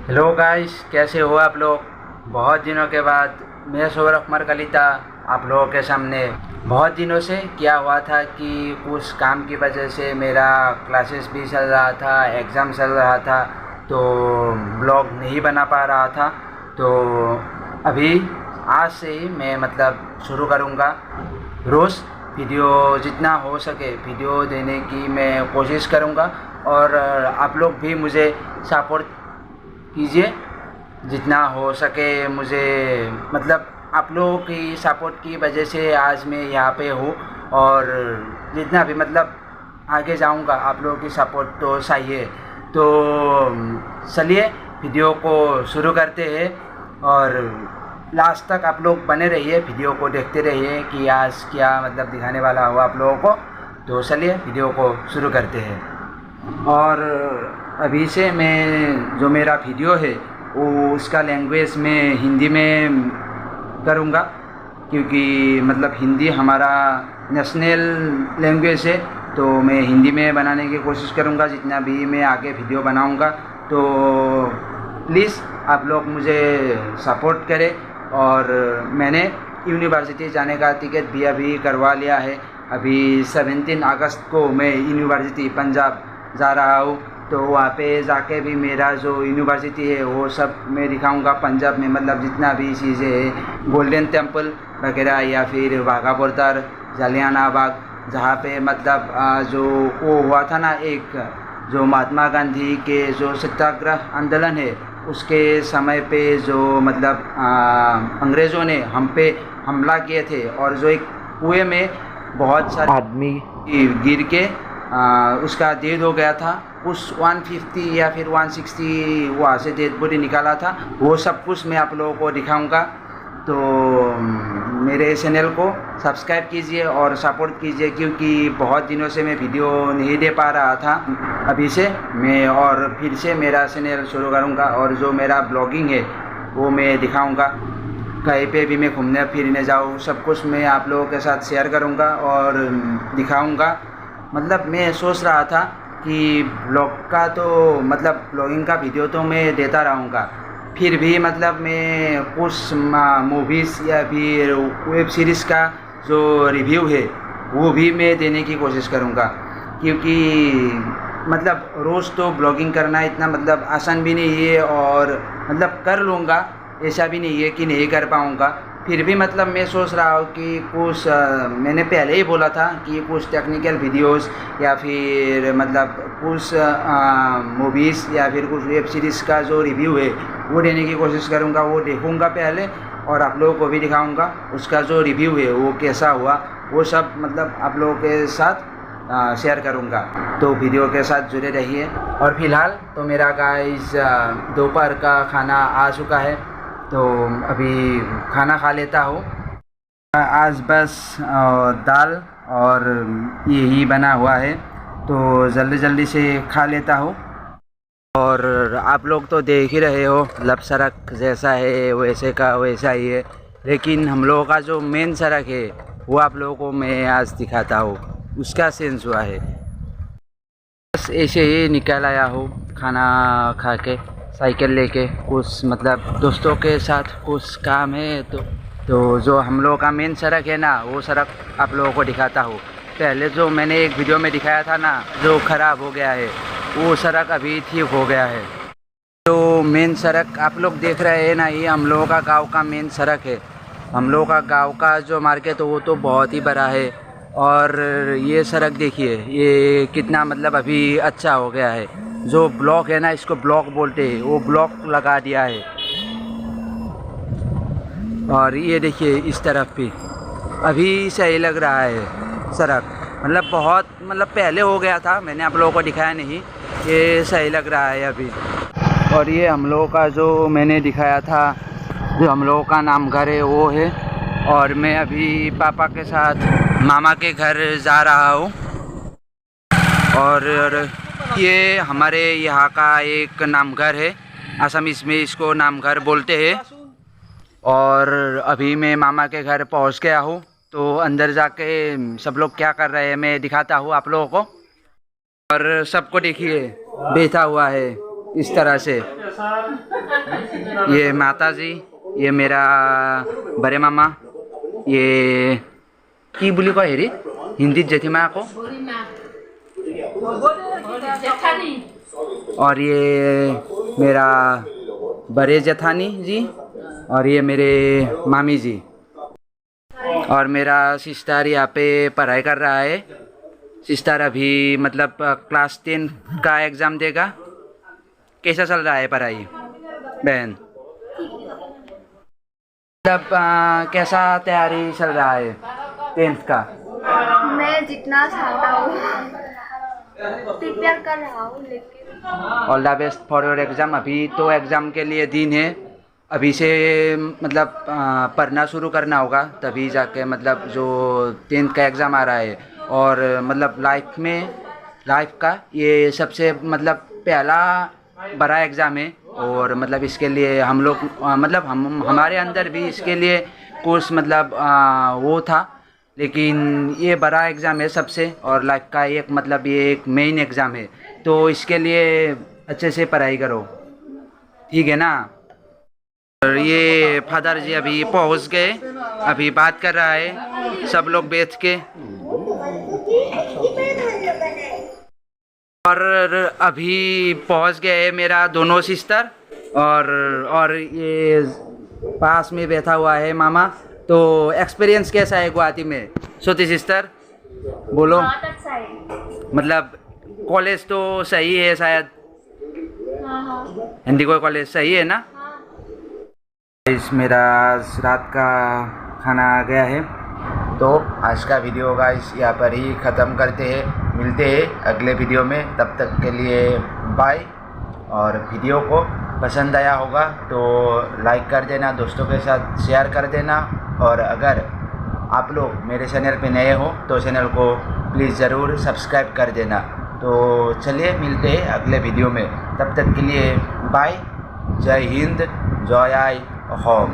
Hello guys, कैसे हो आप लोग। बहुत दिनों के बाद मैं सौरभ मरकलिता आप लोगों के सामने। बहुत दिनों से क्या हुआ था कि कुछ काम की वजह से मेरा क्लासेस भी चल रहा था, एग्ज़ाम चल रहा था, तो ब्लॉग नहीं बना पा रहा था। तो अभी आज से ही मैं शुरू करूँगा। रोज़ वीडियो जितना हो सके वीडियो देने की मैं कोशिश करूँगा। और आप लोग भी मुझे सपोर्ट कीजिए जितना हो सके मुझे। आप लोगों की सपोर्ट की वजह से आज मैं यहाँ पे हूँ। और जितना भी आगे जाऊँगा, आप लोगों की सपोर्ट तो चाहिए। तो चलिए वीडियो को शुरू करते हैं। और लास्ट तक आप लोग बने रहिए, वीडियो को देखते रहिए कि आज क्या दिखाने वाला हो आप लोगों को। तो चलिए वीडियो को शुरू करते हैं। और अभी से मैं जो मेरा वीडियो है वो उसका लैंग्वेज में हिंदी में करूँगा, क्योंकि हिंदी हमारा नेशनल लैंग्वेज है। तो मैं हिंदी में बनाने की कोशिश करूँगा जितना भी मैं आगे वीडियो बनाऊँगा। तो प्लीज़ आप लोग मुझे सपोर्ट करें। और मैंने यूनिवर्सिटी जाने का टिकट भी अभी करवा लिया है। अभी 17 अगस्त को मैं यूनिवर्सिटी पंजाब जा रहा हूँ। तो वहाँ पे जाके भी मेरा जो यूनिवर्सिटी है वो सब मैं दिखाऊंगा पंजाब में। जितना भी चीज़ें हैं, गोल्डन टेम्पल वगैरह, या फिर वाघा बॉर्डर, जालियाना बाग, जहाँ पे जो वो हुआ था ना, एक जो महात्मा गांधी के जो सत्याग्रह आंदोलन है उसके समय पे जो अंग्रेज़ों ने हम पे हमला किए थे। और जो एक कुएं में बहुत सारे आदमी गिर के उसका डेथ हो गया था। उस 150 या फिर 160 वहाँ से डेड बॉडी निकाला था। वो सब कुछ मैं आप लोगों को दिखाऊंगा। तो मेरे चैनल को सब्सक्राइब कीजिए और सपोर्ट कीजिए, क्योंकि बहुत दिनों से मैं वीडियो नहीं दे पा रहा था। अभी से मैं और फिर से मेरा चैनल शुरू करूँगा और जो मेरा ब्लॉगिंग है वो मैं दिखाऊँगा। कहीं पे भी मैं घूमने फिरने जाऊँ, सब कुछ मैं आप लोगों के साथ शेयर करूँगा और दिखाऊँगा। मैं सोच रहा था कि ब्लॉग का तो ब्लॉगिंग का वीडियो तो मैं देता रहूँगा, फिर भी मैं कुछ मूवीज़ या फिर वेब सीरीज़ का जो रिव्यू है वो भी मैं देने की कोशिश करूँगा। क्योंकि रोज़ तो ब्लॉगिंग करना इतना आसान भी नहीं है। और कर लूँगा, ऐसा भी नहीं है कि नहीं कर पाऊँगा। फिर भी मैं सोच रहा हूँ कि कुछ मैंने पहले ही बोला था कि कुछ टेक्निकल वीडियोस या फिर कुछ मूवीज़ या फिर कुछ वेब सीरीज़ का जो रिव्यू है वो देने की कोशिश करूँगा। वो देखूँगा पहले और आप लोगों को भी दिखाऊँगा उसका जो रिव्यू है वो कैसा हुआ। वो सब आप लोगों के साथ शेयर करूँगा। तो वीडियो के साथ जुड़े रहिए। और फिलहाल तो मेरा गाइस दोपहर का खाना आ चुका है, तो अभी खाना खा लेता हूँ। आज बस दाल और यही बना हुआ है, तो जल्दी जल्दी से खा लेता हूँ। और आप लोग तो देख ही रहे हो, सड़क जैसा है वैसे का वैसा ही है। लेकिन हम लोगों का जो मेन सड़क है वो आप लोगों को मैं आज दिखाता हूँ, उसका सेंस हुआ है। बस ऐसे ही निकल आया हूँ खाना खा के, साइकिल लेके। कुछ दोस्तों के साथ कुछ काम है, तो जो हम लोगों का मेन सड़क है ना, वो सड़क आप लोगों को दिखाता हूँ। पहले जो मैंने एक वीडियो में दिखाया था ना, जो ख़राब हो गया है, वो सड़क अभी ठीक हो गया है। तो मेन सड़क आप लोग देख रहे हैं ना, ये हम लोगों का गांव का मेन सड़क है। हम लोगों का गांव का जो मार्केट है वो तो बहुत ही बड़ा है। और ये सड़क देखिए, ये कितना अभी अच्छा हो गया है। जो ब्लॉक है ना, इसको ब्लॉक बोलते हैं, वो ब्लॉक लगा दिया है। और ये देखिए इस तरफ भी अभी सही लग रहा है सड़क। बहुत पहले हो गया था, मैंने आप लोगों को दिखाया नहीं, ये सही लग रहा है अभी। और ये हम लोगों का जो मैंने दिखाया था, जो हम लोगों का नाम घर है वो है। और मैं अभी पापा के साथ मामा के घर जा रहा हूँ। और ये हमारे यहाँ का एक नाम घर है, असमीज़ में इसको नाम घर बोलते हैं। और अभी मैं मामा के घर पहुँच गया हूँ, तो अंदर जाके सब लोग क्या कर रहे हैं मैं दिखाता हूँ आप लोगों को। और सबको देखिए बैठा हुआ है इस तरह से, ये माता जी, ये मेरा बड़े मामा, ये की बोली कय हेरी हिंदी जेठीमा को, और ये मेरा बड़े जेठानी जी, और ये मेरे मामी जी, और मेरा सिस्टर यहाँ पे पढ़ाई कर रहा है। सिस्टर अभी मतलब क्लास 10 का एग्ज़ाम देगा। कैसा चल रहा है पढ़ाई बहन? मतलब कैसा तैयारी चल रहा है 10th का? मैं जितना चाहता हूँ प्रिपेयर कर रहा हूँ, लेकिन all the best for your exam. अभी तो एग्ज़ाम के लिए दिन है, अभी से मतलब पढ़ना शुरू करना होगा, तभी जाके मतलब जो 10th का एग्ज़ाम आ रहा है। और मतलब लाइफ का ये सबसे मतलब पहला बड़ा एग्ज़ाम है, और मतलब इसके लिए हम लोग मतलब हमारे अंदर भी इसके लिए कोर्स मतलब वो था, लेकिन ये बड़ा एग्ज़ाम है सबसे, और लाइफ का एक मतलब ये एक मेन एग्ज़ाम है, तो इसके लिए अच्छे से पढ़ाई करो, ठीक है ना? और ये फादर जी अभी पहुंच गए, अभी बात कर रहा है सब लोग बैठ के, और अभी पहुंच गए मेरा दोनों सिस्टर, और ये पास में बैठा हुआ है मामा। तो एक्सपीरियंस कैसा है गुवाहाटी में? छोटी सिस्टर बोलो। बहुत अच्छा है। मतलब कॉलेज तो सही है शायद, हाँ। हिंदी को कॉलेज सही है ना? इस मेरा रात का खाना आ गया है, तो आज का वीडियो गाइस यहाँ पर ही ख़त्म करते हैं। मिलते हैं अगले वीडियो में, तब तक के लिए बाय। और वीडियो को पसंद आया होगा तो लाइक कर देना, दोस्तों के साथ शेयर कर देना, और अगर आप लोग मेरे चैनल पे नए हो तो चैनल को प्लीज़ ज़रूर सब्सक्राइब कर देना। तो चलिए मिलते हैं अगले वीडियो में, तब तक के लिए बाय। जय हिंद, जय होम।